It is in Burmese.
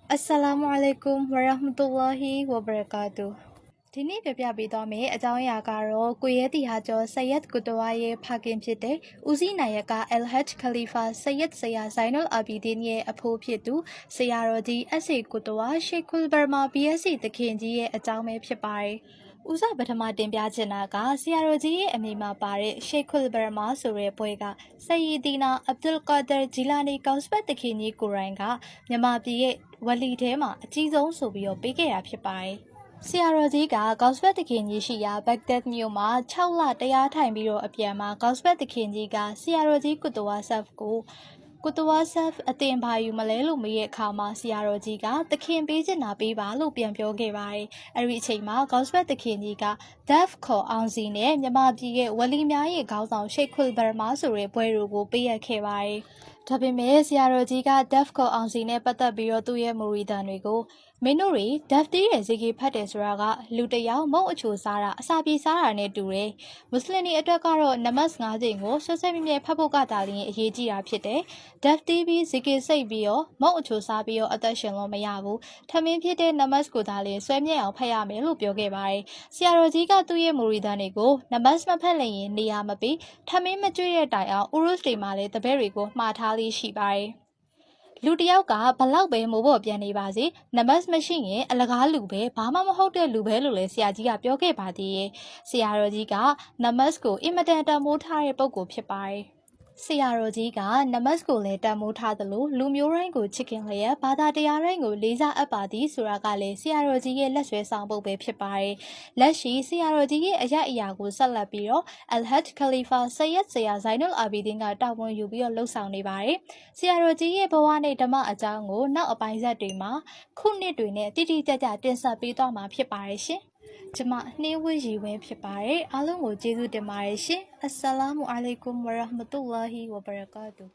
Assalamualaikum warahmatullahi wabarakatuh ဒီနေ့ပြပြပေးသွားမယ့်အကြောင်းအရာကတော့ကိုရဲတီဟာကျော်ဆယက်ကုတဝါရဲ့ဖခင်ဖြစ်တဲ့ဦးစီးနိုင်ရက Al-Hajj Khalifa Sayyid Zia Zainul Abidin ရဲ့အဖိုးဖြစ်သူဆရာတော်ကြီးအဆေကုတဝါ Sheikhul Burma BSc တခင်ကြီးရဲ့အကြောင်းပဲဖြစ်ပါတယ်ဦးစွာပထမတင်ပြချင်တာကဆရာတော်ကြီးရဲ့အမိမှာပါတဲ့ Sheikhul Burma ဆိုတဲ့ဘွဲက Sayyidina Abdul Qadir Jilani ကောင်းစပတ်တခင်ကြီးကိုရိုင်းကမြန်မာပြည်ရဲ့ဝလီထဲမှာအကြီးဆုံးဆိုပြီးတော့ပေးခဲ့တာဖြစ်ပါတယ်ဆရာတော်ကြီးကကောက်စပတ်တခင်ကြီးရှိရာဘက်ဒက်မြို့မှာ6လတရားထိုင်ပြီးတော့အပြန်မှာကောက်စပတ်တခင်ကြီးကဆရာတော်ကြီးကုတဝါဆပ်ကိုကုတဝါဆပ်အတင်ပါယူမလဲလို့မေးတဲ့အခါမှာဆရာတော်ကြီးကတခင်ပေးချင်တာပေးပါလို့ပြန်ပြောခဲ့ပါတယ်။အဲဒီအချိန်မှာကောက်စပတ်တခင်ကြီးက Daf ခေါ်အောင်စီနဲ့မြန်မာပြည်ရဲ့ဝလီများရဲ့ခေါင်းဆောင် Sheikhul Burma ဆိုတဲ့ဘွဲတို့ကိုပေးရခဲ့ပါတယ်။ဒါပေမဲ့ဆရာတော်ကြီးက Daf ခေါ်အောင်စီနဲ့ပတ်သက်ပြီးတော့သူ့ရဲ့မူရီတန်တွေကိုမင်းတို့တွေ Daf တီးရဲ့ဇေကေဖတ်တယ်ဆိုတာကလူတယောက်မုံအချိုစားတာအစာပြေစားတာနဲ့တူတယ်။မွတ်စလင်တွေအတွက်ကတော့နမတ်5ချိန်ကိုဆွဆွဲမြဲမြဲဖတ်ဖို့ကတာလင်းအရေးကြီးတာဖြစ်တယ်။ Daf တီးပြီးဇေကေစိတ်ပြီးတော့မုံအချိုစားပြီးတော့အသက်ရှင်လို့မရဘူး။ထမင်းဖြစ်တဲ့နမတ်ကိုတာလင်းဆွဲမြဲအောင်ဖတ်ရမယ်လို့ပြောခဲ့ပါတယ်။ဆရာတော်ကြီးကသူ့ရဲ့မူရီတန်တွေကိုနမတ်မဖတ်လျင်နေရာမပေးထမင်းမကျွေးတဲ့တိုင်အောင်ဥရုစ်တွေမှာလည်းတပည့်တွေကိုမှားထားလေးရှိပါတယ်လူတယောက်ကဘလောက်ပဲမိုးပေါ်ပြန်နေပါစေနမတ်မရှိရင်အလကားလူပဲဘာမှမဟုတ်တဲ့လူပဲလို့လည်းဆရာကြီးကပြောခဲ့ပါသေးရဲ့ဆရာတော်ကြီးကနမတ်ကိုအင်မတန်တမိုးထားတဲ့ပုဂ္ဂိုလ်ဖြစ်ပါတယ်ဆရာတော်ကြီးကနမတ်ကိုလည်းတန်မိုးထားသလိုလူမျိုးတိုင်းကိုချစ်ခင်လျက်ဘာသာတရားတိုင်းကိုလေးစားအပ်ပါသည်ဆိုတာကလည်းဆရာတော်ကြီးရဲ့လက်ဆွဲဆောင်ပုဒ်ပဲဖြစ်ပါတယ်။လက်ရှိဆရာတော်ကြီးရဲ့အရာကိုဆက်လက်ပြီးတော့ Al-Hajj Khalifa Sayyid Zia Zainul Abidin ကတာဝန်ယူပြီးတော့လှုပ်ဆောင်နေပါတယ်။ဆရာတော်ကြီးရဲ့ဘဝနဲ့ဓမ္မအကြောင်းကိုနောက်အပိုင်းဆက်တွေမှာခုနှစ်တွေနဲ့တိတိကျကျတင်ဆက်ပေးသွားမှာဖြစ်ပါတယ်ရှင်။ကျွန်မနှင်းဝေးရီဝင်းဖြစ်ပါတယ်အားလုံးကိုကျေးဇူးတင်ပါတယ်ရှင်အစ္စလာမုအလိုင်ကွမ်ဝရဟ်မတူလာဟီဝဘရကာတူ